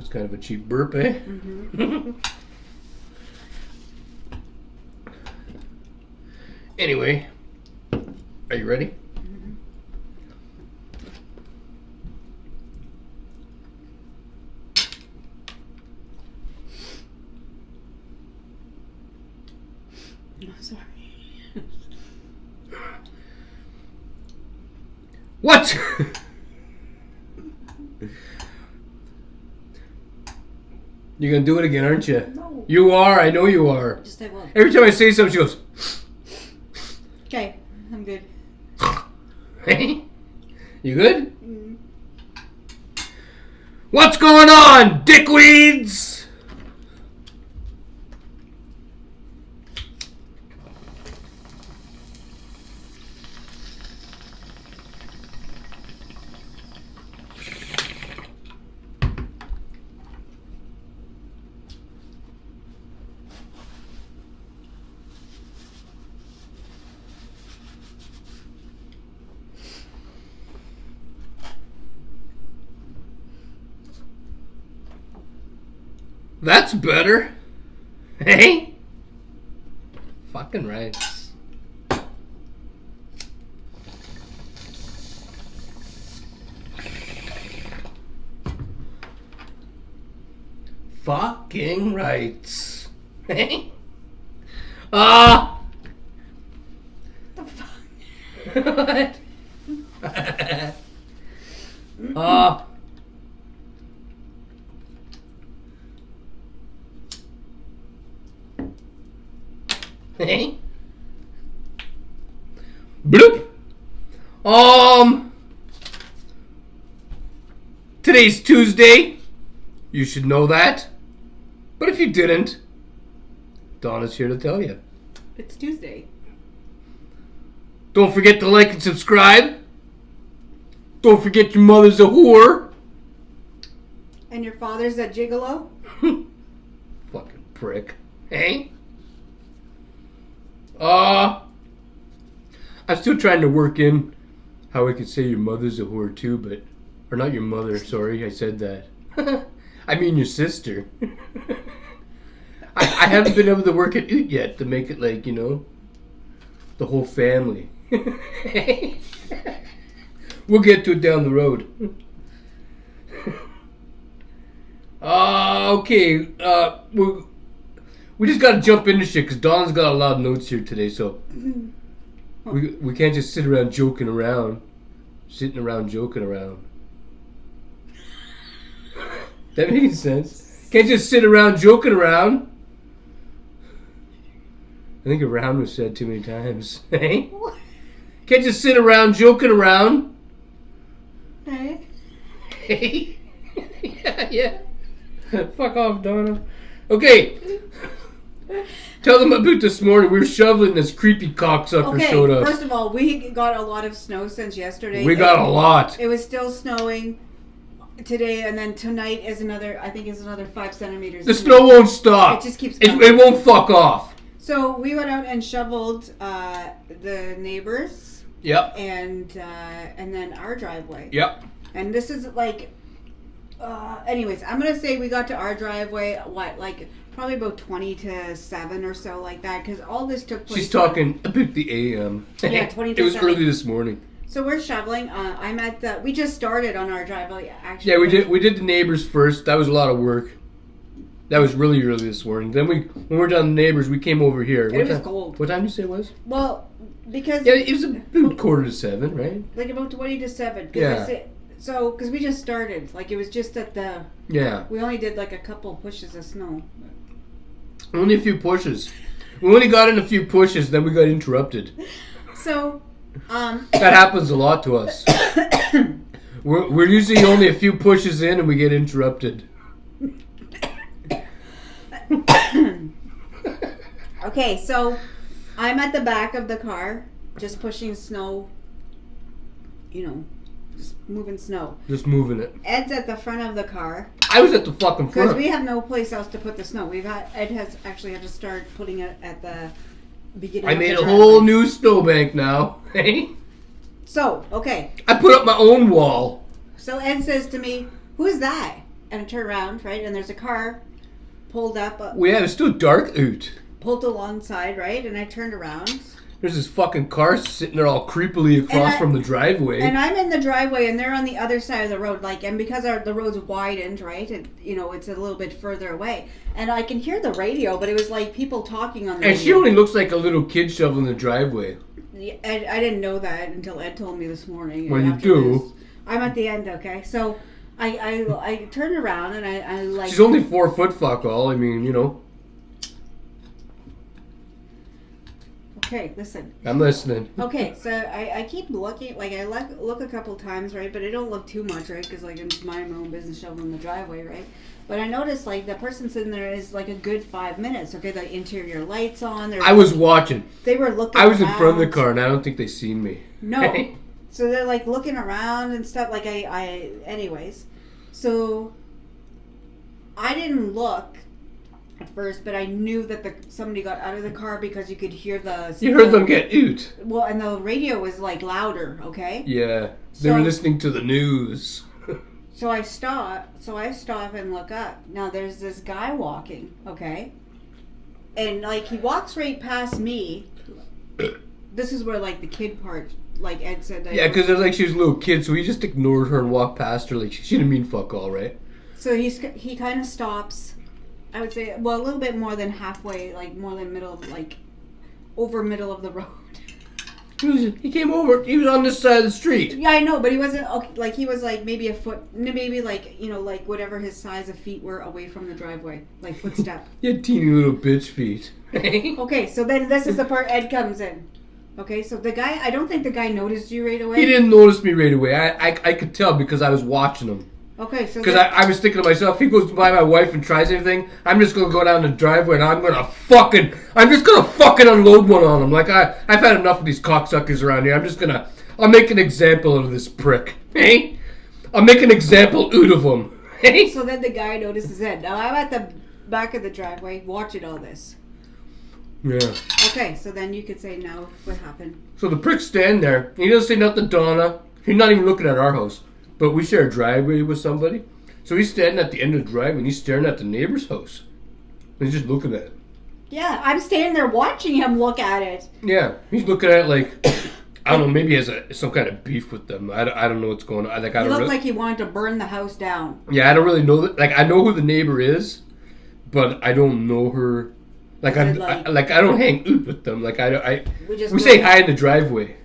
It's kind of a cheap burp, eh? Mm-hmm. Anyway, are you ready? Mm-hmm. No, sorry. What? You're gonna do it again, aren't you? No. You are. I know you are. Just say one. Every time I say something, she goes, Okay, I'm good. "Hey, you good? Mm. What's going on, dickweeds?" That's better. Hey? Fucking rights. Fucking rights. Hey? Ah! The fuck? What? Ah. Hey. Bloop. Today's Tuesday. You should know that. But if you didn't, Donna's here to tell you. It's Tuesday. Don't forget to like and subscribe. Don't forget your mother's a whore. And your father's a gigolo? Fucking prick. Hey? I'm still trying to work in how I could say your mother's a whore too, but... Or not your mother, sorry, I said that. I mean your sister. I haven't been able to work it out yet to make it like, you know, the whole family. We'll get to it down the road. Okay, we just gotta jump into shit because Donna's got a lot of notes here today, so we can't just sit around joking around. Sitting around joking around. That makes sense. Can't just sit around joking around. I think around was said too many times. Hey? Can't just sit around joking around. Hey? Hey? Yeah. Fuck off, Donna. Okay. Tell them about this morning. We were shoveling, this creepy cocksucker showed up. First of all, we got a lot of snow since yesterday. We got a lot. It was still snowing today, and then tonight is another 5 centimeters. The snow won't stop. It just keeps coming. It won't fuck off. So we went out and shoveled the neighbors. Yep. And then our driveway. Yep. And this is like, anyways, I'm gonna say we got to our driveway probably about 20 to 7 or so, like that, because all this took place. She's talking about the AM. Yeah, 20 to 7. It was early this morning. So we're shoveling. I'm at we just started on our driveway, actually. Yeah, we did the neighbors first. That was a lot of work. That was really early this morning. Then when we're done the neighbors, we came over here. It was cold. What time did you say it was? Well, because... Yeah, it was about 6:45, right? Like about 20 to 7. Yeah. Because we just started. Like, it was just at the... Yeah. We only did like a couple pushes of snow. Only a few pushes. We only got in a few pushes, then we got interrupted. So, that happens a lot to us. We're usually only a few pushes in and we get interrupted. Okay, so I'm at the back of the car, just pushing snow, just moving snow. Just moving it. Ed's at the front of the car. I was at the fucking front. Because we have no place else to put the snow. Ed has actually had to start putting it at the beginning I of made the a driveway. whole new snowbank now. Hey? So, okay. I put up my own wall. So Ed says to me, "Who's that?" and I turn around, right, and there's a car pulled up, Well, yeah, it's still dark out. pulled alongside, right, and I turned around. There's this fucking car sitting there all creepily across from the driveway. And I'm in the driveway, and they're on the other side of the road, like, and because the road's widened, right, and, you know, it's a little bit further away, and I can hear the radio, but it was like people talking on the radio. And she only looks like a little kid shoveling the driveway. I didn't know that until Ed told me this morning. Well, you do. I'm at the end, okay, so I turned around, and I like... She's only 4 foot, fuck all, I mean, you know. Okay, listen. I'm listening. Okay, so I keep looking, like I look a couple times, right? But I don't look too much, right? Because like I'm just minding my own business, shoveling the driveway, right? But I noticed like the person sitting there is like a good 5 minutes. Okay, the interior lights on. I was watching. They were looking. I was in around. front of the car, and I don't think they seen me. No. So they're like looking around and stuff. Like anyways. So I didn't look at first, but I knew that somebody got out of the car because you could hear the... You heard them get oot. Well, and the radio was like louder, okay? Yeah. They were listening to the news. So I stop and look up. Now there's this guy walking, okay? And like he walks right past me. This is where like the kid part, like Ed said. Yeah, because it was like she was a little kid, so he just ignored her and walked past her like she didn't mean fuck all, right? So he kind of stops. I would say, well, a little bit more than halfway, like more than over middle of the road. He came over. He was on this side of the street. Yeah, I know, but he wasn't like he was like maybe a foot, maybe like like whatever his size of feet were away from the driveway, like footstep. You had teeny little bitch feet. Okay, so then this is the part Ed comes in. Okay, so the guy, I don't think the guy noticed you right away. He didn't notice me right away. I could tell because I was watching him. Okay, so... Because I was thinking to myself, if he goes by my wife and tries anything, I'm just going to go down the driveway and I'm just going to fucking unload one on him. Like, I've had enough of these cocksuckers around here. I'll make an example of this prick. Hey? I'll make an example out of him. Hey? So then the guy notices Ed. Now, I'm at the back of the driveway watching all this. Yeah. Okay, so then you could say now what happened. So the prick's standing there. He doesn't say nothing to Donna. He's not even looking at our house. But we share a driveway with somebody. So he's standing at the end of the driveway and he's staring at the neighbor's house. And he's just looking at it. Yeah, I'm standing there watching him look at it. Yeah, he's looking at it like, I don't know, maybe he has some kind of beef with them. I don't know what's going on. Like, he looked like he wanted to burn the house down. Yeah, I don't really know. Like, I know who the neighbor is, but I don't know her. Like, I don't hang out with them. Like, we say hi in the driveway.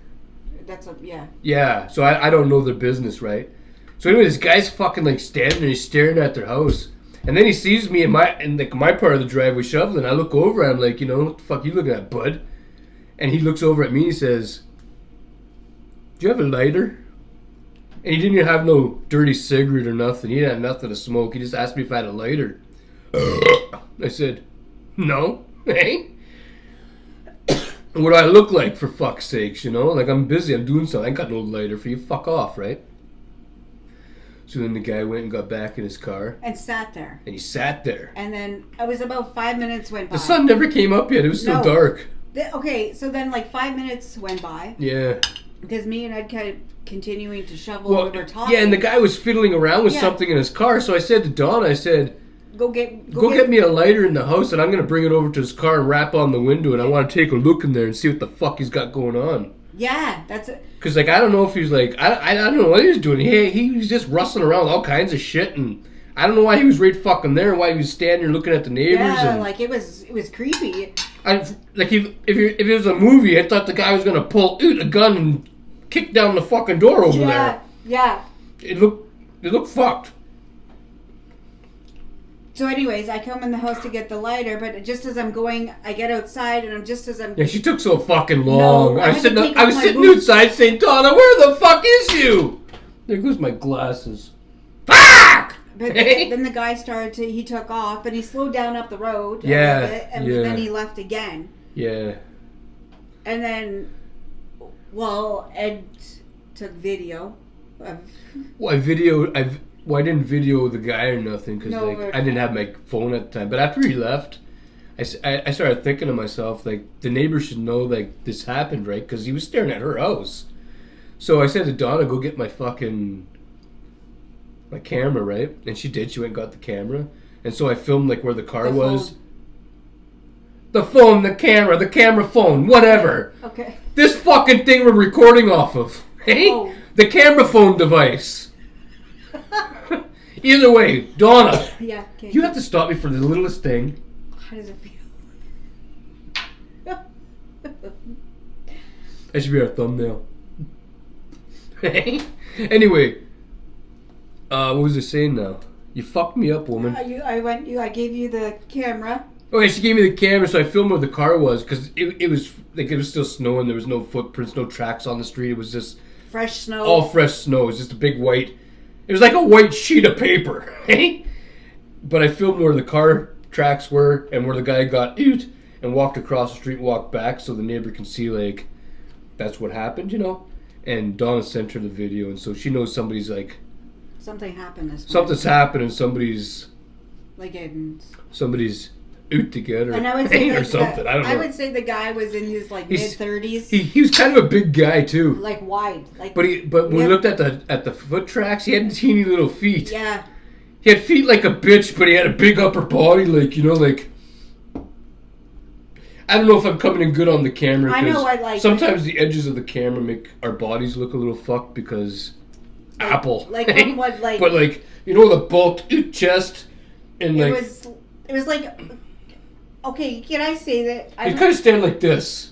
Yeah. Yeah, so I don't know their business, right? So anyway, this guy's fucking like standing there, he's staring at their house. And then he sees me in my part of the driveway shoveling. I look over at him like, what the fuck you looking at, bud? And he looks over at me and he says, do you have a lighter? And he didn't even have no dirty cigarette or nothing. He didn't have nothing to smoke. He just asked me if I had a lighter. I said, no. Hey? What do I look like, for fuck's sakes, Like, I'm busy, I'm doing something. I ain't got no lighter for you. Fuck off, right? So then the guy went and got back in his car. And sat there. And he sat there. And then it was about 5 minutes went by. The sun never came up yet. It was still dark. Okay, so then like 5 minutes went by. Yeah. Because me and Ed kept continuing to shovel and we were talking. Yeah, and the guy was fiddling around with something in his car. So I said to Donna, Go get me a lighter in the house and I'm going to bring it over to his car and rap on the window and I want to take a look in there and see what the fuck he's got going on. Yeah, that's it. Because, like, I don't know if he was, like, I don't know what he was doing. He was just rustling around with all kinds of shit, and I don't know why he was right fucking there and why he was standing there looking at the neighbors. Yeah, and like, it was creepy. If it was a movie, I thought the guy was going to pull out a gun and kick down the fucking door over there. Yeah. It looked fucked. So anyways, I come in the house to get the lighter, but just as I'm going, I get outside, and Yeah, she took so fucking long. No, I was sitting outside saying, Donna, where the fuck is you? There goes my glasses. Fuck! But then the guy he took off, but he slowed down up the road a little bit, and then he left again. Yeah. And then, Ed took video of... I didn't video the guy or nothing because I didn't have my phone at the time. But after he left, I started thinking to myself, like, the neighbor should know, like, this happened, right? Because he was staring at her house. So I said to Donna, go get my fucking my camera, right? And she did. She went and got the camera. And so I filmed like where the car was. Phone. The phone, the camera phone, whatever. Okay. This fucking thing we're recording off of. Hey? Oh. The camera phone device. Either way, Donna. Yeah. Okay. You have to stop me for the littlest thing. How does it feel? That should be our thumbnail. Anyway, what was I saying now? You fucked me up, woman. I gave you the camera. Okay, she gave me the camera, so I filmed where the car was because it was like it was still snowing. There was no footprints, no tracks on the street. It was just fresh snow. All fresh snow. It was just a big white. It was like a white sheet of paper, But I filmed where the car tracks were and where the guy got out and walked across the street and walked back so the neighbor can see, like, that's what happened, And Donna sent her the video, and so she knows somebody's, like... Something happened this morning. Something's happened and somebody's... Like, somebody's out to get her. And I would say or something, I don't know. I would say the guy was in his, like, mid-30s. He was kind of a big guy, too. Like, wide. Like, but when we looked at the foot tracks, he had teeny little feet. Yeah. He had feet like a bitch, but he had a big upper body, like, like... I don't know if I'm coming in good on the camera. I know, I like sometimes the edges of the camera make our bodies look a little fucked because... Like, Apple. Like, what, like... But, like, the bulked chest and, like... It was like... Okay, can I say that... He's kind of standing like this.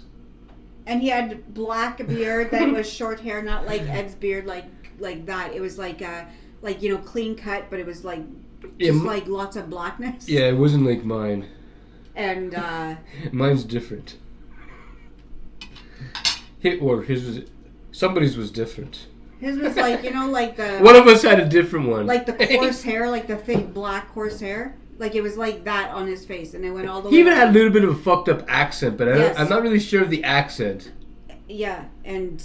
And he had black beard that was short hair, not like Ed's beard, like that. It was like clean cut, but it was like just like lots of blackness. Yeah, it wasn't like mine. And mine's different. Somebody's was different. His was like like the one of us had a different one. Like the coarse hair, like the thick black coarse hair. Like it was like that on his face, and it went all the way. He even had a little bit of a fucked up accent, but yes. I'm not really sure of the accent. Yeah, and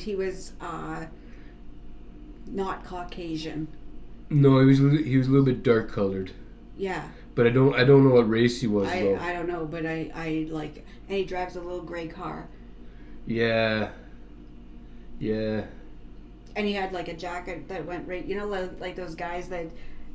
he was not Caucasian. No, he was a little bit dark colored. Yeah. But I don't know what race he was though. I don't know, but I like, and he drives a little gray car. Yeah. Yeah. And he had like a jacket that went right, like those guys that.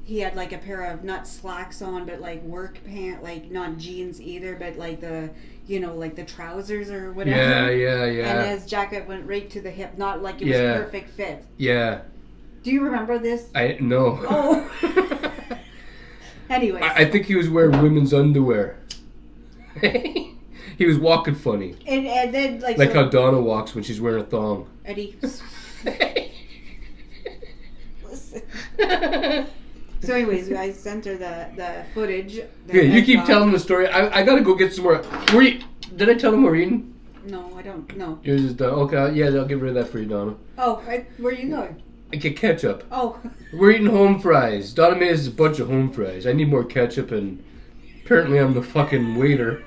He had like a pair of not slacks on, but like work pants, like not jeans either, but like the, like the trousers or whatever. Yeah. And his jacket went right to the hip, not like it was perfect fit. Yeah. Do you remember this? No. Oh. Anyways. I think he was wearing women's underwear. He was walking funny. And then like how Donna walks when she's wearing a thong. Eddie. Listen. So anyways, I sent her the footage. Yeah, you keep telling the story. I gotta go get some more. Did I tell them we're eating? No, I don't. No. Yours is done. Okay, yeah, I'll get rid of that for you, Donna. Oh, where are you going? I get ketchup. Oh. We're eating home fries. Donna made us a bunch of home fries. I need more ketchup, and apparently I'm the fucking waiter.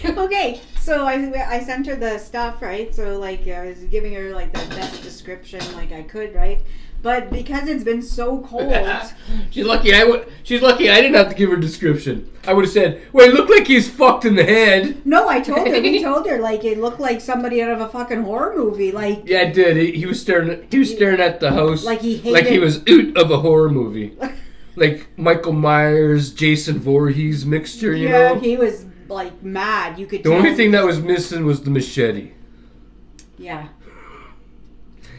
Okay, so I sent her the stuff, right? So like I was giving her like the best description like I could, right? But because it's been so cold, she's lucky. She's lucky I didn't have to give her a description. I would have said, "Well, it looked like he's fucked in the head." No, I told her. We told her like it looked like somebody out of a fucking horror movie. Like yeah, it did. He was staring. He was staring at the house like he hated. Like he was out of a horror movie, like Michael Myers, Jason Voorhees mixture. You know? Yeah, he was like mad. You could. The only thing that was missing was the machete. Yeah.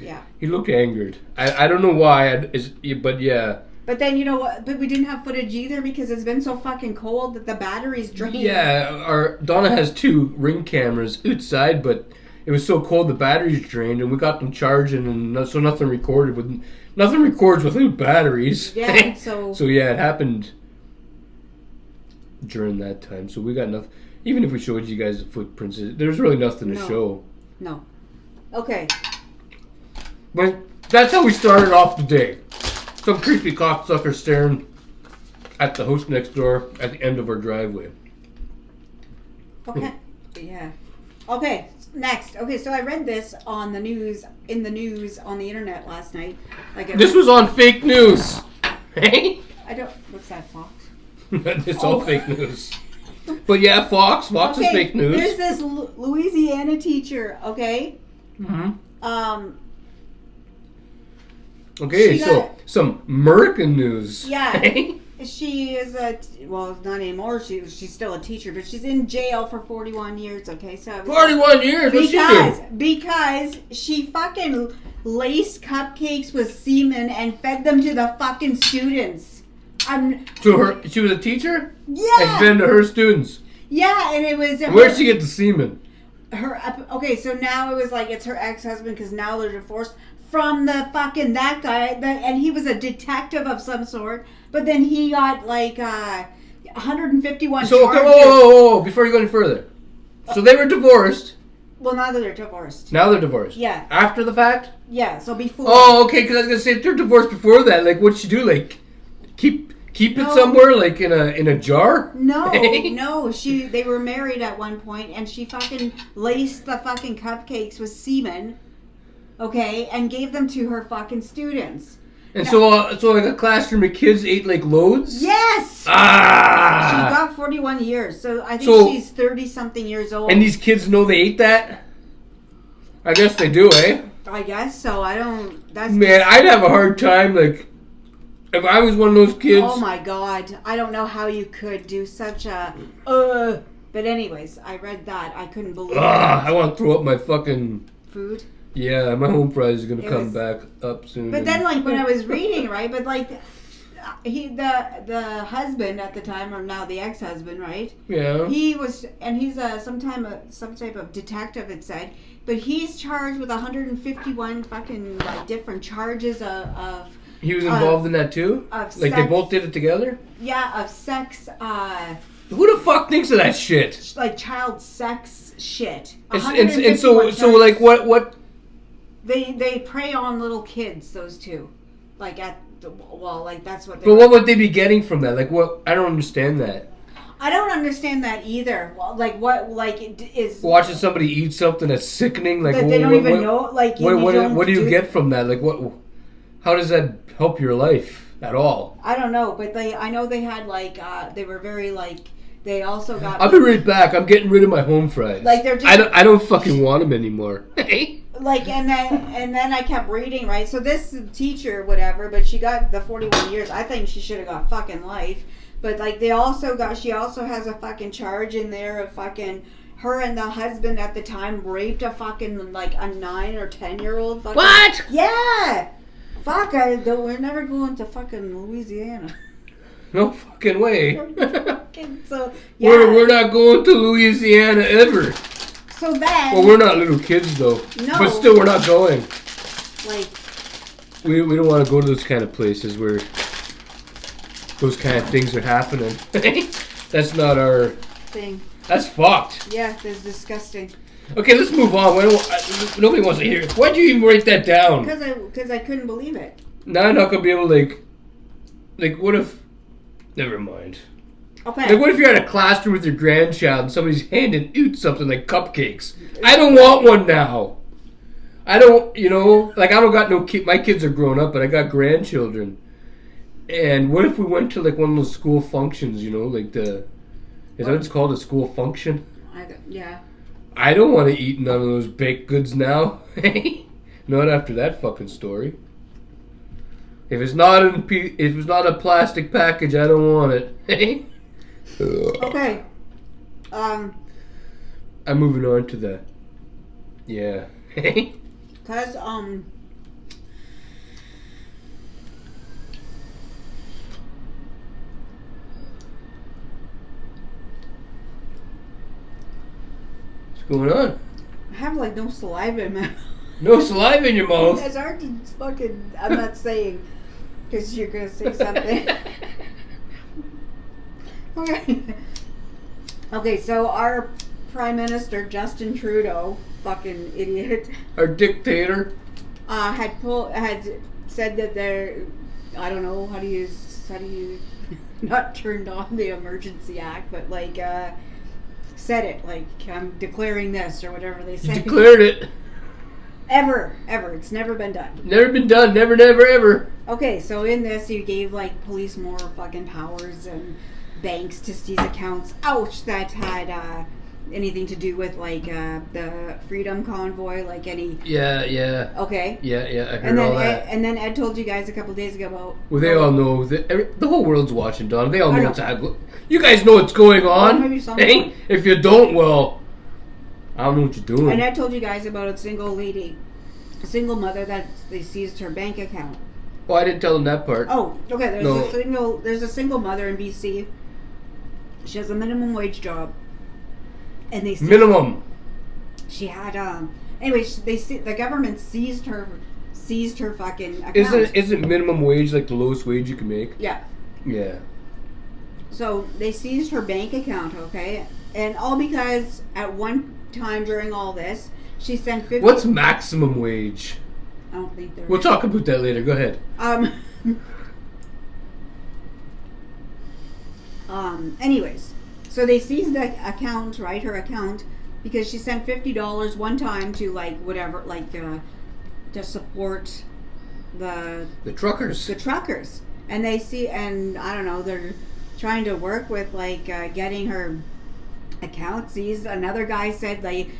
Yeah. He looked angered. I don't know why, but yeah. But then you know what? But we didn't have footage either because it's been so fucking cold that the batteries drained. Yeah, our Donna has 2 Ring cameras outside, but it was so cold the batteries drained, and we got them charging, and so nothing recorded with nothing records without batteries. Yeah. So. So yeah, it happened during that time. So we got nothing. Even if we showed you guys the footprints, there's really nothing to show. No. Okay. But that's how we started off the day. Some creepy cocksucker staring at the house next door at the end of our driveway. Okay. Yeah. Okay. Next. Okay. So I read this on the news, on the internet last night. This was on fake news. Hey? I don't. What's that, Fox? It's all fake news. But yeah, Fox is fake news. There's this Louisiana teacher. Okay. Mm-hmm. Okay, so some American news. Yeah. She is well, not anymore. She's still a teacher, but she's in jail for 41 years. Okay, so 41 years. What's she do? Because she fucking laced cupcakes with semen and fed them to the fucking students. She was a teacher. Yeah. And fed to her students. Yeah, and it was. Where'd she get the semen? Okay, so now it was like it's her ex-husband because now they're divorced from the fucking that guy, and he was a detective of some sort. But then he got like 151 So charges. whoa, before you go any further. So they were divorced. Well, now that they're divorced. Now they're divorced. Yeah. After the fact. Yeah. So before. Oh, okay. Because I was gonna say if they're divorced before that, like what'd she do? Like keep it somewhere, like in a jar? No, no. They were married at one point, and she fucking laced the fucking cupcakes with semen, okay, and gave them to her fucking students. And so like a classroom of kids ate like loads? Yes! Ah! She got 41 years, so I think she's 30-something years old. And these kids know they ate that? I guess they do, eh? I guess so. I don't... Man, I'd have a hard time, like... If I was one of those kids... Oh my god. I don't know how you could do such a... But anyways, I read that. I couldn't believe it. I want to throw up my fucking... Food? Yeah, my home fries is going to come back up soon. But then, like, when I was reading, right? But, like, the husband at the time, or now the ex-husband, right? Yeah. He was... And he's some type of detective, it said. But he's charged with 151 fucking, like, different charges of He was involved in that too? Like sex. They both did it together? Yeah, of sex. Who the fuck thinks of that shit? Like child sex shit. And so like what? They prey on little kids. Those two, like like that's what. But what would they be getting from that? Like what? I don't understand that. I don't understand that either. Like what? Like is watching somebody eat something that's sickening. Like that they don't even know. Like what do you get from that? Like what? How does that help your life at all? I don't know, but I know they had like they were very like they also got. I'll be right back. I'm getting rid of my home fries. Like they're just, I don't fucking want them anymore. Like and then I kept reading, right. So this teacher, whatever, but she got the 41 years. I think she should have got fucking life. But like she also has a fucking charge in there of fucking. Her and the husband at the time raped a fucking like a 9 or 10-year-old. Fucking, what? Yeah. Fuck, we're never going to fucking Louisiana. No fucking way. So, yeah. We're not going to Louisiana ever. So then... Well, we're not little kids, though. No. But still, we're not going. Like... We don't want to go to those kind of places where those kind of things are happening. That's not our... thing. That's fucked. Yeah, that's disgusting. Okay, let's move on. Nobody wants to hear it. Why'd you even write that down? Because I couldn't believe it. Now I'm not going to be able to, like, what if... Never mind. Okay. Like, what if you're at a classroom with your grandchild and somebody's handing you something like cupcakes? I don't want one now. I don't, like, I don't got no kid. My kids are grown up, but I got grandchildren. And what if we went to, like, one of those school functions, like the... Is that what it's called, a school function? Yeah. I don't want to eat none of those baked goods now. Not after that fucking story. If it's not a plastic package, I don't want it. Okay. I'm moving on to the... Yeah. Because, What's going on? I have, like, no saliva in my mouth. No saliva in your mouth? That's already fucking... I'm not saying... Because you're going to say something. Okay, so our Prime Minister, Justin Trudeau, fucking idiot. Our dictator. Had said that they're... I don't know, how do you... Not turned on the Emergency Act, but, like, said it. Like, I'm declaring this, or whatever they say. You declared it. Ever. It's never been done. Never been done. Never, ever. Okay, so in this, you gave, like, police more fucking powers and banks to seize accounts, that had anything to do with like the Freedom Convoy, like any. Yeah. Okay. Yeah. I heard all that. And then Ed told you guys a couple days ago about. Well, they all know that the whole world's watching, Don. They all know I know. what's happening. You guys know what's going on. Maybe some Hey, if you don't, well, I don't know what you're doing. And I told you guys about a single lady, a single mother that they seized her bank account. Oh, I didn't tell them that part. Oh, okay. There's a single mother in BC. She has a minimum wage job, and they Minimum. She had Anyway, the government seized her fucking account. Isn't minimum wage like the lowest wage you can make? Yeah. Yeah. So they seized her bank account, okay, and all because at one time during all this she sent 50. What's maximum wage? I don't think there. We'll talk about that later. Go ahead. Anyways, so they seized the account, right? Her account, because she sent $50 one time to like whatever, like to support the truckers. The truckers, and and I don't know, they're trying to work with like getting her account seized. Another guy said they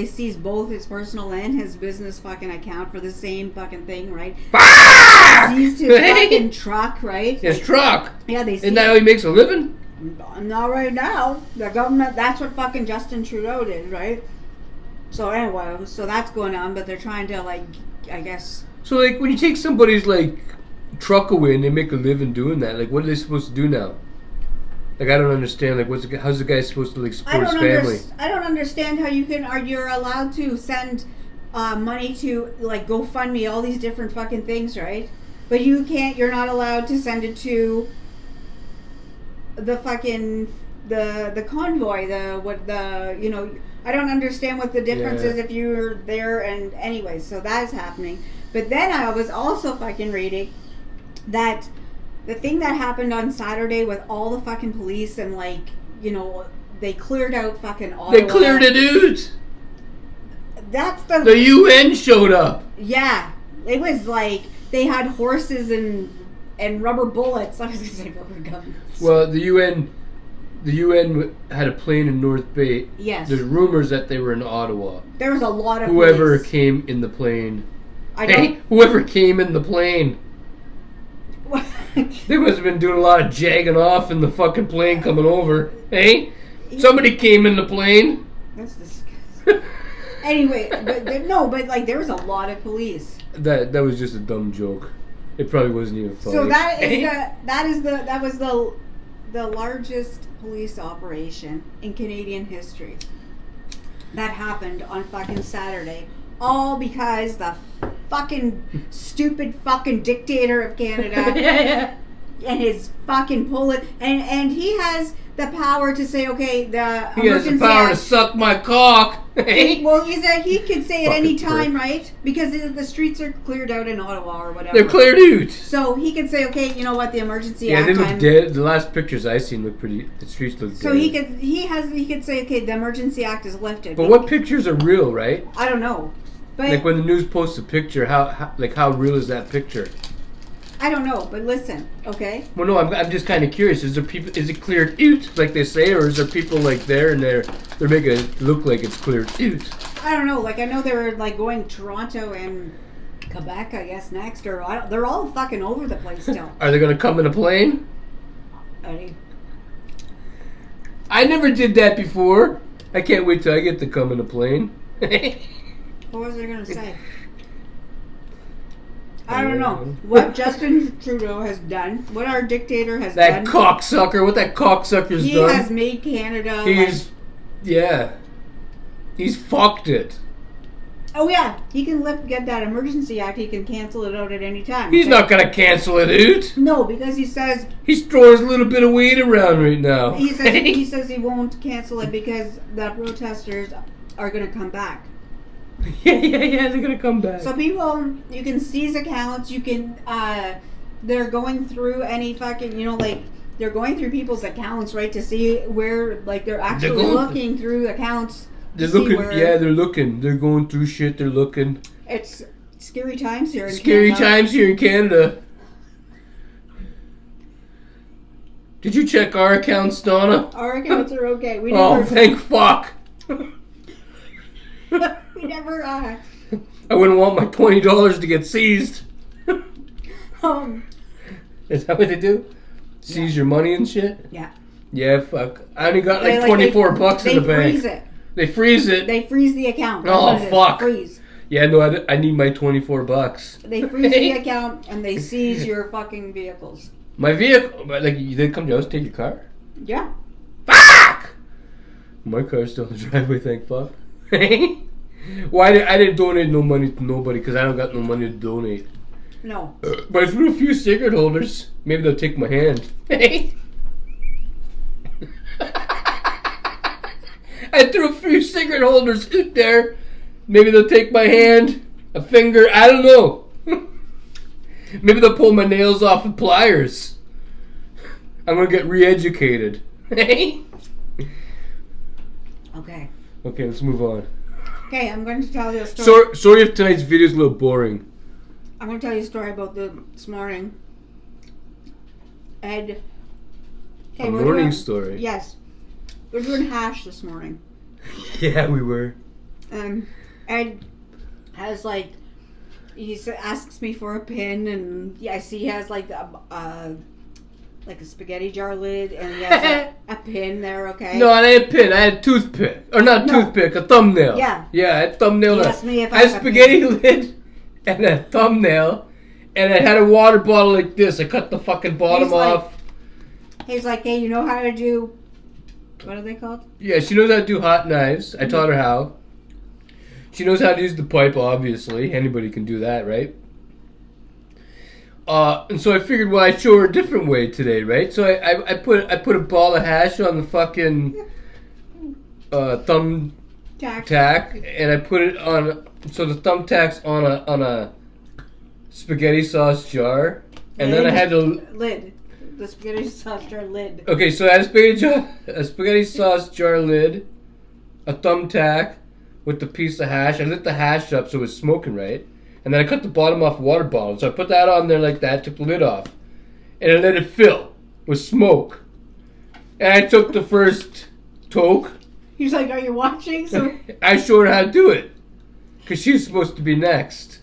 seized both his personal and his business fucking account for the same fucking thing, right? Seized his fucking truck, right? His truck? Yeah, they seized. Isn't that how he makes a living? Not right now. The government, that's what fucking Justin Trudeau did, right? So anyway, so that's going on, but they're trying to like, I guess. So like when you take somebody's like truck away and they make a living doing that, like what are they supposed to do now? Like I don't understand. Like how's the guy supposed to like support his family? I don't understand how you're allowed to send money to like GoFundMe, all these different fucking things, right? But you're not allowed to send it to the fucking the convoy, I don't understand what the difference is if you're there. And anyway, so that is happening. But then I was also fucking reading that the thing that happened on Saturday with all the fucking police and like, they cleared out fucking Ottawa. They cleared it out. That's the UN showed up. Yeah, it was like they had horses and rubber bullets. I was gonna say rubber guns. Well, the UN had a plane in North Bay. Yes. There's rumors that they were in Ottawa. There was a lot of whoever police. Came in the plane. Whoever came in the plane. They must have been doing a lot of jagging off in the fucking plane coming over. Hey, somebody came in the plane. That's disgusting. Anyway, but like there was a lot of police. That was just a dumb joke. It probably wasn't even funny. So that was the largest police operation in Canadian history. That happened on fucking Saturday. All because the fucking stupid fucking dictator of Canada and his fucking bullet and he has the power to say, okay, he has the power to suck my cock. Well, he could say at any time, right? Because the streets are cleared out in Ottawa or whatever. They're cleared out. So he could say, okay, you know what, the emergency act. Yeah, they look dead. The last pictures I seen look pretty. The streets look dead. So he could say, okay, the emergency act is lifted. But what pictures are real, right? I don't know. But like when the news posts a picture, how real is that picture? I don't know, but listen, okay? Well, no, I'm just kind of curious. Is it cleared out like they say, or is there people like there and they're making it look like it's cleared out? I don't know. Like I know they were like going Toronto and Quebec, I guess next, or they're all fucking over the place still. Are they gonna come in a plane? I never did that before. I can't wait till I get to come in a plane. What was I gonna say? I don't know what Justin Trudeau has done, what our dictator has done. That cocksucker, what that cocksucker's he done. He has made Canada. He's fucked it. Oh yeah, he can get that emergency act. He can cancel it out at any time. He's not gonna cancel it out. No, because he says he's throwing a little bit of weight around right now. He says he won't cancel it because the protesters are gonna come back. Yeah, they're gonna come back. So people, you can seize accounts, you can, they're going through any fucking, like, they're going through people's accounts, right, to see where, like, they're actually looking through accounts. They're looking, they're looking. They're going through shit, they're looking. It's scary times here in Canada. Scary times here in Canada. Did you check our accounts, Donna? Our accounts are okay. We Oh, never. thank fuck. We never. I wouldn't want my $20 to get seized. Is that what they do? Seize your money and shit? Yeah. Yeah, fuck. I only got like $24 in the bank. They freeze it. They freeze it. They freeze the account. That's Oh, what it is. fuck. Freeze. Yeah, no, I need my $24. They freeze the account and they seize your fucking vehicles. My vehicle, like, they come to your house, take your car? Yeah. Fuck! My car's still in the driveway, thank fuck. Why I didn't donate no money to nobody because I don't got no money to donate. No. But I threw a few cigarette holders. Maybe they'll take my hand. I threw a few cigarette holders out there. Maybe they'll take my hand, a finger, I don't know. Maybe they'll pull my nails off with pliers. I'm going to get re-educated. Okay. Okay, let's move on. Okay, I'm going to tell you a story. Sorry if tonight's video is a little boring. I'm going to tell you a story about this morning. Ed. A morning story? Yes. We're doing hash this morning. Yeah, we were. Ed has like, he asks me for a pin, and I see he has like a spaghetti jar lid, and he has a pin there. Okay. No, I had a pin. I had a toothpick, or not toothpick, a thumbnail. Yeah. Yeah, I had a thumbnail. He asked me if I had a spaghetti lid and a thumbnail, and I had a water bottle like this. I cut the fucking bottom off. He's like, hey, you know how to do, what are they called? Yeah, she knows how to do hot knives. I taught her how. She knows how to use the pipe, obviously. Anybody can do that, right? And so I figured, well, I'd show her a different way today, right? So I put a ball of hash on the fucking thumb tack, and I put it on. So the thumbtack's on a spaghetti sauce jar, and then I had to lid. The spaghetti sauce jar lid. Okay, so I had a spaghetti sauce jar lid, a thumbtack with the piece of hash. I lit the hash up so it was smoking, right? And then I cut the bottom off a water bottle. So I put that on there like that, took the lid off, and I let it fill with smoke. And I took the first toke. He's like, are you watching? So I showed her how to do it, because she's supposed to be next.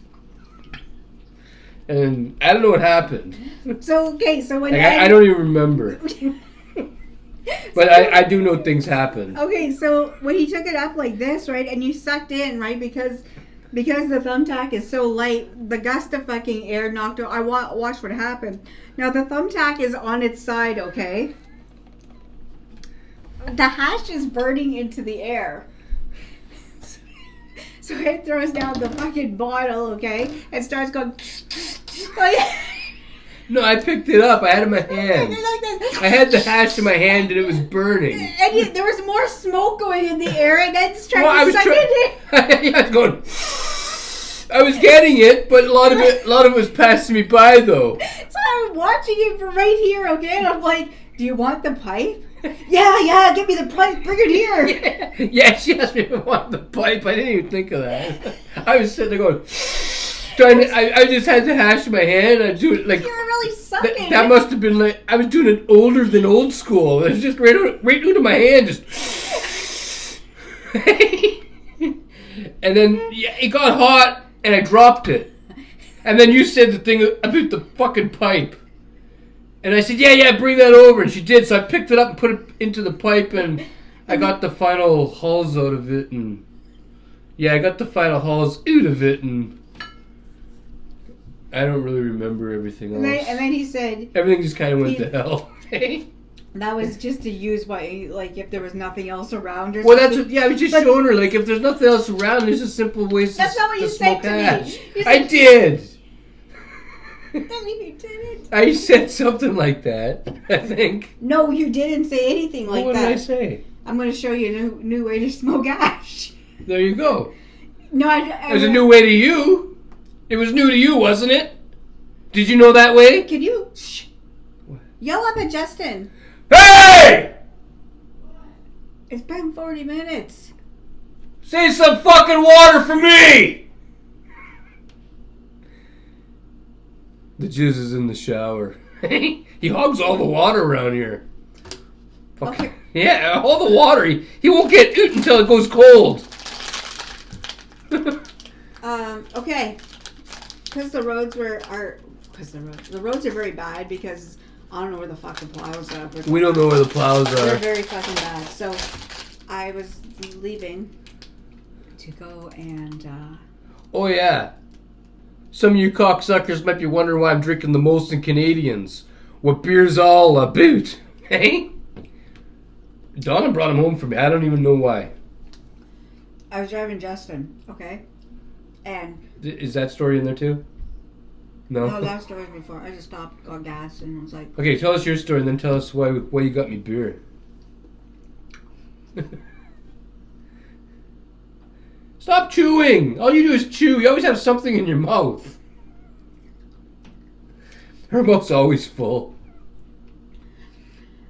And I don't know what happened. So, okay, so when I don't even remember. But I do know things happen. Okay, so when he took it up like this, right, and you sucked in, right, because the thumbtack is so light, the gust of fucking air knocked out. I watched what happened. Now, the thumbtack is on its side, okay? The hash is burning into the air. So it throws down the fucking bottle, okay, and starts going. No, I picked it up. I had it in my hand. I had the hash in my hand and it was burning. And there was more smoke going in the air, and then trying to suck it in. I was going. I was getting it, but a lot of it was passing me by though. So I'm watching it from right here, okay, and I'm like, "Do you want the pipe?" Yeah, give me the pipe. Bring it here. Yeah, she asked me if I wanted the pipe. I didn't even think of that. I was sitting there going. I just had the hash in my hand. I do it like you were really sucking. That must have been like I was doing it older than old school. It was just right into my hand, just. And then it got hot, and I dropped it. And then you said the thing about the fucking pipe, and I said, "Yeah, bring that over." And she did. So I picked it up and put it into the pipe, and I got the final hulls out of it, and I got the final hulls out of it, and. I don't really remember everything else. And then he said... Everything just kind of went to hell. That was just to use, like, if there was nothing else around or well, something. I was just showing her, like, if there's nothing else around, there's a simple way to That's not what you said to hash. me. I did. No, you didn't. I said something like that, I think. No, you didn't say anything like that. What did I say? I'm going to show you a new way to smoke ash. There you go. No, There's a new way to you. It was new to you, wasn't it? Did you know that way? Can you yell up at Justin? Hey! It's been 40 minutes. Save some fucking water for me! The jizz is in the shower. He hogs all the water around here. Okay. Yeah, all the water. He won't get it until it goes cold. Okay. Because the roads the roads are very bad because I don't know where the fuck the plows are. We don't know where the plows They're are. very fucking bad. So I was leaving to go and Oh yeah. Some of you cocksuckers might be wondering why I'm drinking the most in Canadians. What beer's all about, hey? Donna brought him home for me. I don't even know why. I was driving Justin, okay? And Is that story in there too? No? no, that story was before. I just stopped, got gas, and was like, Okay, tell us your story and then tell us why you got me beer. Stop chewing! All you do is chew. You always have something in your mouth. Her mouth's always full.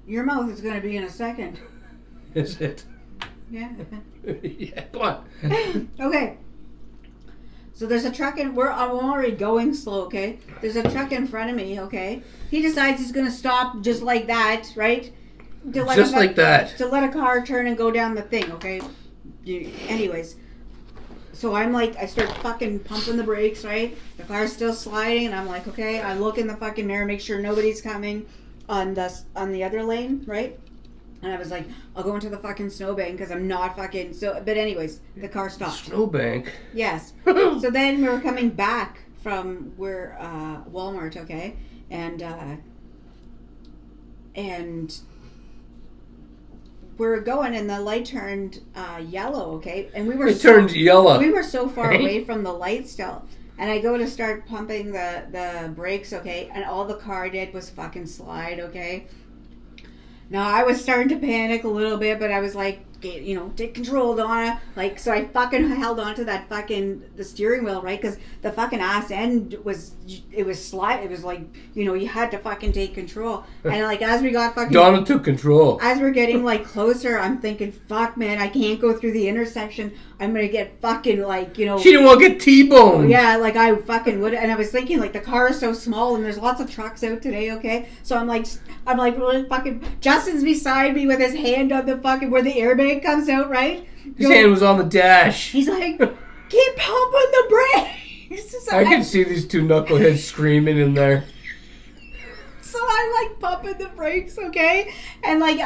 your mouth is going to be in a second. Is it? Yeah. Yeah, come on. Okay. So there's a truck I'm already going slow, okay? There's a truck in front of me, okay? He decides he's going to stop just like that, right? Just like that. To let a car turn and go down the thing, okay? Anyways. So I'm like, I start fucking pumping the brakes, right? The car's still sliding, and I'm like, okay. I look in the fucking mirror, make sure nobody's coming on the other lane, right? And I was like, I'll go into the fucking snowbank because I'm not fucking... But anyways, the car stopped. Snowbank? Yes. So then we were coming back from where Walmart, okay? And we were going and the light turned yellow, okay? And we were... It turned yellow. We were so far away from the light still. And I go to start pumping the brakes, okay? And all the car did was fucking slide, okay? Now, I was starting to panic a little bit, but I was like, take control, Donna. Like, so I fucking held onto that the steering wheel, right? Because the fucking ass end was slide. It was like, you had to fucking take control. And like, as we got fucking... Donna took control. As we're getting like closer, I'm thinking, fuck, man, I can't go through the intersection. I'm going to get fucking like, She didn't want to get T-boned. Yeah, like I fucking would. And I was thinking like the car is so small and there's lots of trucks out today, okay? So I'm like really fucking... Justin's beside me with his hand on the fucking... where the airbag comes out, right? His hand was on the dash. He's like, keep pumping the brakes. So I can see these two knuckleheads screaming in there. So I'm like pumping the brakes, okay? And like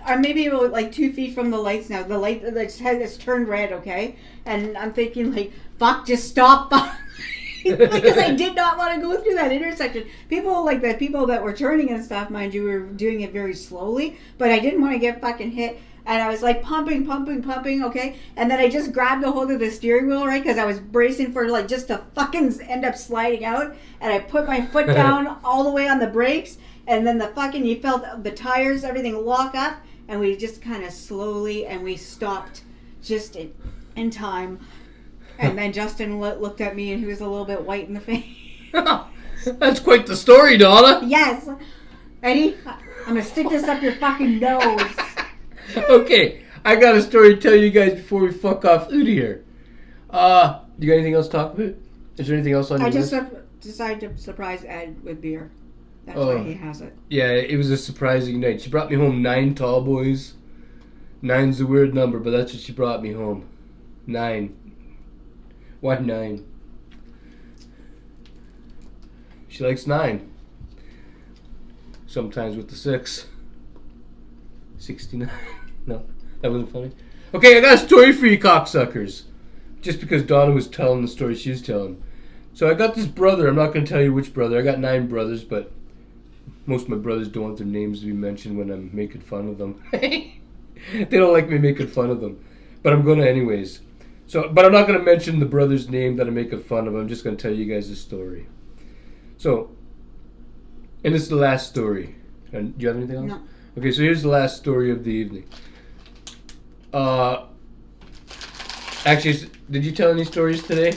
I'm maybe about like 2 feet from the lights now. The light it's turned red, okay? And I'm thinking like, fuck, just stop. Because I did not want to go through that intersection. People that were turning and stuff, mind you, were doing it very slowly, but I didn't want to get fucking hit. And I was like pumping, okay? And then I just grabbed a hold of the steering wheel, right? Because I was bracing for like just to fucking end up sliding out. And I put my foot down all the way on the brakes. And then you felt the tires, everything lock up. And we just kind of slowly, and we stopped just in time. And then Justin looked at me and he was a little bit white in the face. That's quite the story, Donna. Yes. Eddie, I'm going to stick this up your fucking nose. Okay, I got a story to tell you guys before we fuck off out of here. You got anything else to talk about? Is there anything else on your list? I just decided to surprise Ed with beer. That's why he has it. Yeah, it was a surprising night. She brought me home 9 tall boys. 9's a weird number, but that's what she brought me home. 9. Why 9? She likes 9. Sometimes with the 6. 69. No, that wasn't funny. Okay, I got a story for you cocksuckers. Just because Donna was telling the story she was telling. So I got this brother. I'm not going to tell you which brother. I got 9 brothers, but most of my brothers don't want their names to be mentioned when I'm making fun of them. They don't like me making fun of them. But I'm going to anyways. But I'm not going to mention the brother's name that I'm making fun of. I'm just going to tell you guys the story. So, and this is the last story. And do you have anything else? No. Okay, so here's the last story of the evening. Actually, did you tell any stories today?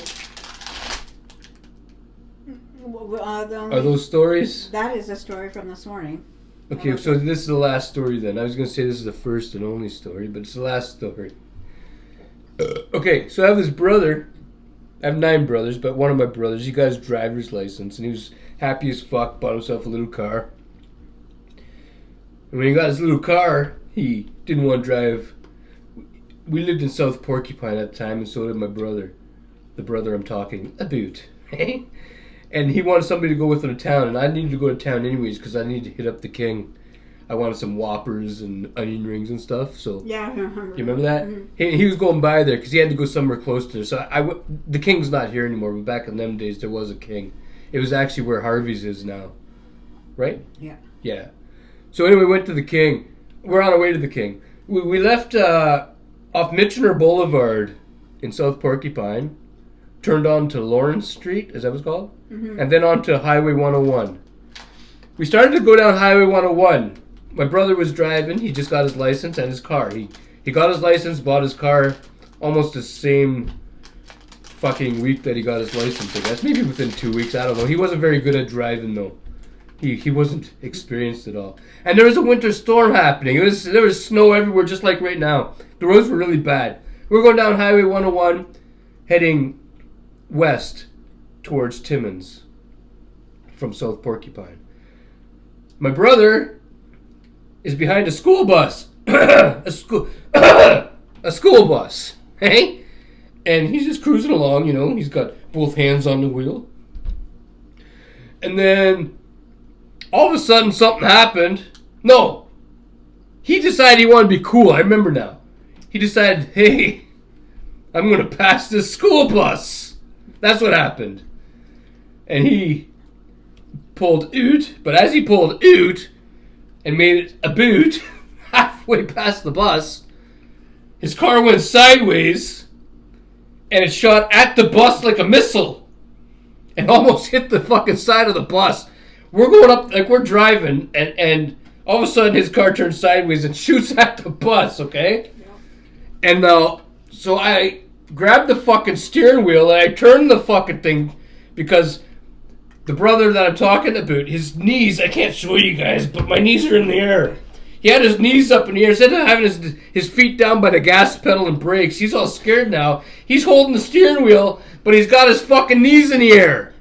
Are those stories? That is a story from this morning. Okay, so this is the last story then. I was going to say this is the first and only story, but it's the last story. Okay, so I have this brother. I have 9 brothers, but one of my brothers, he got his driver's license, and he was happy as fuck, bought himself a little car. And when he got his little car, he didn't want to drive. We lived in South Porcupine at the time, and so did my brother. The brother I'm talking about. And he wanted somebody to go with him to town, and I needed to go to town anyways because I needed to hit up the King. I wanted some Whoppers and onion rings and stuff. So Yeah, I remember. you remember that? Mm-hmm. He was going by there because he had to go somewhere close to there. So the King's not here anymore, but back in them days there was a King. It was actually where Harvey's is now, right? Yeah. Yeah. So anyway, we went to the King. We're on our way to the King. We left off Michener Boulevard in South Porcupine, turned on to Lawrence Street, is that what it's called? Mm-hmm. And then on to Highway 101. We started to go down Highway 101. My brother was driving. He just got his license and his car. He got his license, bought his car almost the same fucking week that he got his license, I guess. Maybe within 2 weeks. I don't know. He wasn't very good at driving, though. He wasn't experienced at all. And there was a winter storm happening. There was snow everywhere, just like right now. The roads were really bad. We were going down Highway 101, heading west towards Timmins from South Porcupine. My brother is behind a school bus. a school bus. Hey? And he's just cruising along, you know. He's got both hands on the wheel. And then all of a sudden something happened. No. He decided he wanted to be cool. I remember now. He decided, hey, I'm going to pass this school bus. That's what happened. And he pulled out. But as he pulled out and made it a boot halfway past the bus, his car went sideways and it shot at the bus like a missile and almost hit the fucking side of the bus. We're going up, like we're driving, and all of a sudden his car turns sideways and shoots at the bus, okay? Yeah. And so I grabbed the fucking steering wheel and I turned the fucking thing because the brother that I'm talking about, his knees, I can't show you guys, but my knees are in the air. He had his knees up in the air. Instead of having his feet down by the gas pedal and brakes, he's all scared now. He's holding the steering wheel, but he's got his fucking knees in the air.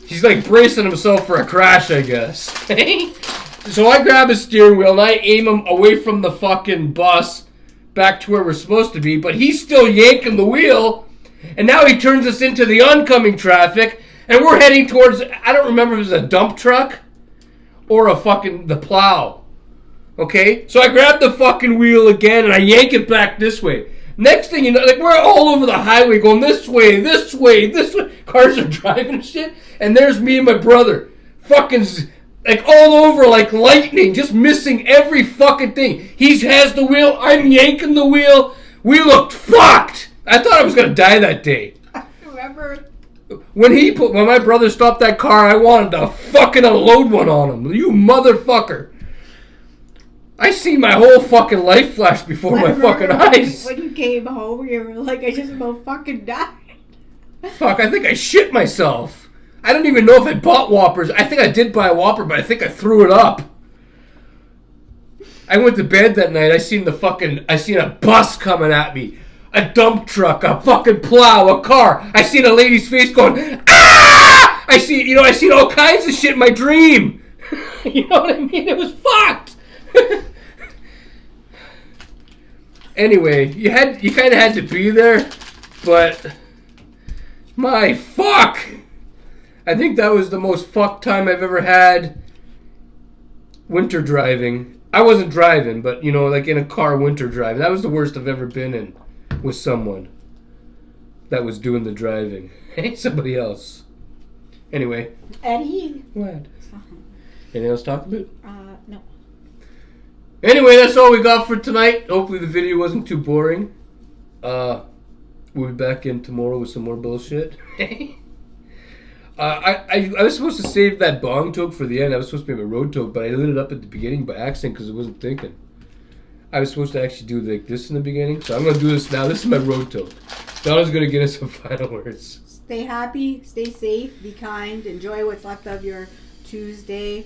He's like bracing himself for a crash, I guess. So I grab his steering wheel and I aim him away from the fucking bus back to where we're supposed to be, but he's still yanking the wheel, and now he turns us into the oncoming traffic, and we're heading towards, I don't remember if it was a dump truck or the plow. Okay? So I grab the fucking wheel again and I yank it back this way. Next thing you know, like we're all over the highway going this way, this way, this way. Cars are driving and shit. And there's me and my brother. Fucking like all over like lightning. Just missing every fucking thing. He has the wheel. I'm yanking the wheel. We looked fucked. I thought I was going to die that day. I remember. When my brother stopped that car, I wanted to fucking unload one on him. You motherfucker. I see my whole fucking life flash before my fucking eyes. When you came home, you were like, I just about fucking died. Fuck, I think I shit myself. I don't even know if I bought Whoppers. I think I did buy a Whopper, but I think I threw it up. I went to bed that night. I seen a bus coming at me. A dump truck, a fucking plow, a car. I seen a lady's face going, ah! I seen all kinds of shit in my dream. You know what I mean? It was fucked. Anyway, you kind of had to be there, but my fuck, I think that was the most fucked time I've ever had winter driving. I wasn't driving, but like in a car winter driving. That was the worst I've ever been in with someone that was doing the driving. Somebody else. Anyway. Eddie. What? Anything else to talk about? No. Anyway, that's all we got for tonight. Hopefully the video wasn't too boring. We'll be back in tomorrow with some more bullshit. I was supposed to save that bong toke for the end. I was supposed to be a road toke, but I lit it up at the beginning by accident because I wasn't thinking. I was supposed to actually do like this in the beginning, so I'm going to do this now. This is my road toke. Donna's going to get us some final words. Stay happy, stay safe, be kind, enjoy what's left of your Tuesday,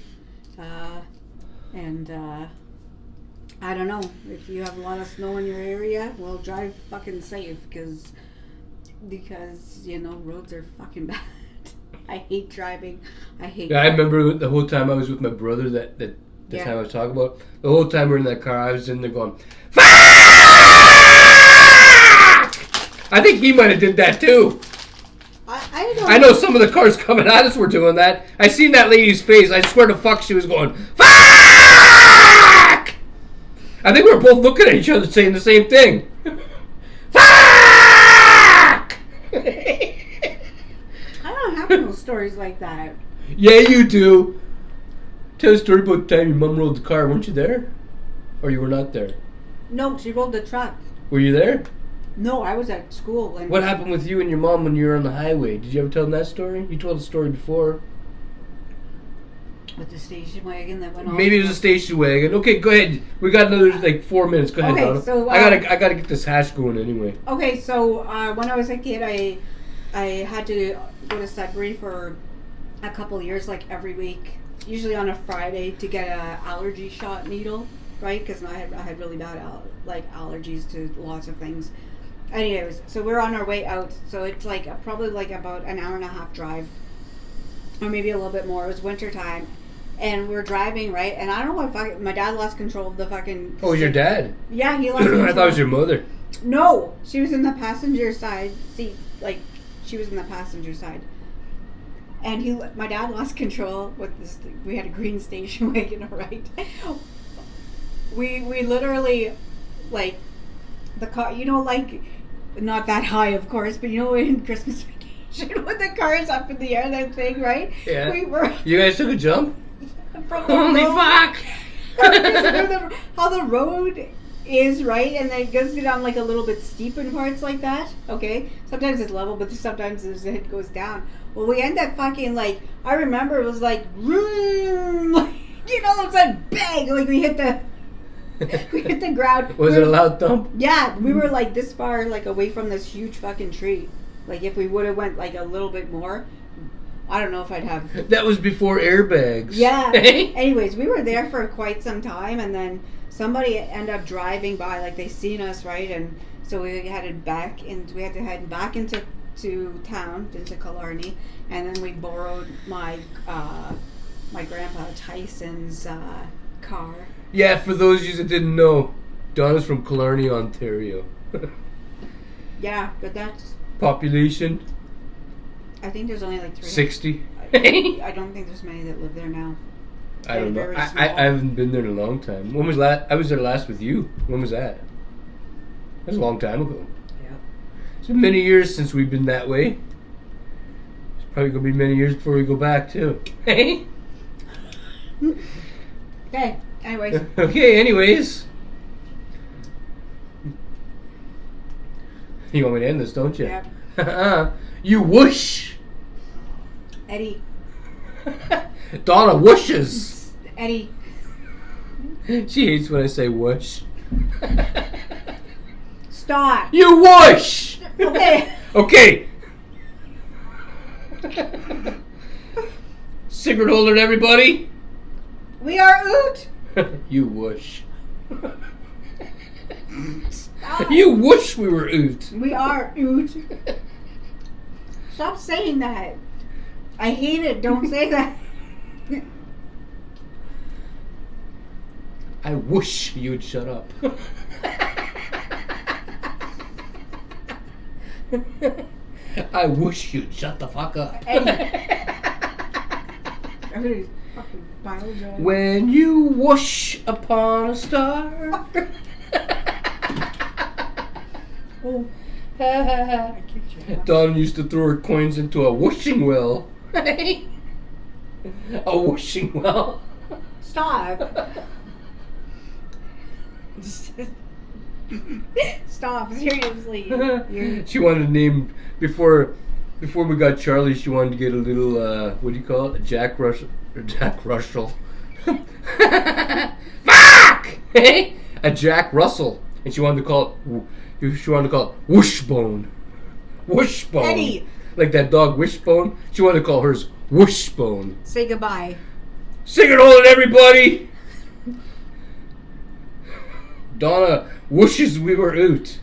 and I don't know, if you have a lot of snow in your area, well, drive fucking safe, because roads are fucking bad. I hate driving. I remember the whole time I was with my brother that The Yeah. time I was talking about. The whole time we're in that car, I was in there going, fuck! I think he might have did that too. I don't I know some of the cars coming at us were doing that. I seen that lady's face. I swear to fuck she was going, fuck! I think we were both looking at each other saying the same thing. Fuck! I don't have no stories like that. Yeah, you do. Tell a story about the time your mom rolled the car. Weren't you there? Or you were not there? No, she rolled the truck. Were you there? No, I was at school. And What happened with you and your mom when you were on the highway? Did you ever tell them that story? You told the story before. With the station wagon that went off. Maybe it was a station wagon. Okay, go ahead. We got another 4 minutes. Go ahead, Okay, Donna. so, I gotta get this hash going anyway. Okay, so when I was a kid, I had to go to Sudbury for a couple of years, like every week, usually on a Friday, to get a allergy shot needle, right? Because I had really bad allergies to lots of things. Anyways, so we're on our way out. So it's probably about an hour and a half drive, or maybe a little bit more. It was winter time, and we're driving, right? And I don't know if my dad lost control of the fucking. Oh, it was your dad? Yeah, he lost control. I thought it was your mother. No, she was in the passenger side seat. She was in the passenger side. And my dad lost control with this. We had a green station wagon, right? We literally, the car, not that high, of course, but in Christmas vacation, when the car is up in the air, that thing, right? Yeah. We were. You guys took a jump? From the Holy road, fuck! how the road is, right? And then it goes down a little bit steep in parts like that. Okay, sometimes it's level, but sometimes it goes down. Well, we end up fucking I remember it was vroom, it's like bang, we hit the ground. Was it a loud thump? Yeah, we were this far away from this huge fucking tree. If we would have went a little bit more, I don't know if I'd have. That was before airbags. Yeah. Anyways, we were there for quite some time, and then somebody ended up driving by, they seen us, right? And so we headed back, and we had to head back into town, into Killarney, and then we borrowed my grandpa Tyson's car. Yeah, for those of you that didn't know, Donna's from Killarney, Ontario. Yeah, but that's. Population? I think there's only 3. 60. I don't think there's many that live there now. I don't know. Very I small. haven't been there in a long time. When was last? I was there last with you. When was that? That was a long time ago. Yeah. It's been many years since we've been that way. It's probably going to be many years before we go back, too. Okay, anyways. Okay, anyways. You want me to end this, don't you? Yep. You whoosh. Eddy. Donna whooshes. Eddy. She hates when I say whoosh. Stop. You whoosh. Okay. Okay. Cigarette holder, everybody. We are oot. You whoosh. Stop. You whoosh we were oot. We are oot. Stop saying that. I hate it. Don't say that. I wish you'd shut up. I wish you'd shut the fuck up. Everybody's fucking bile jar. When you whoosh upon a star. Oh. I kicked you. Dawn used to throw her coins into a whooshing well. A whooshing well. Stop. Stop. Seriously. You're... She wanted to name before we got Charlie. She wanted to get a little what do you call it? A Jack Russell or Jack Russell. Fuck! A Jack Russell, and she wanted to call it Wishbone. Wishbone. Eddy. Like that dog Wishbone. She wanted to call hers Wishbone. Say goodbye. Sing it all, everybody. Donna wishes we were out.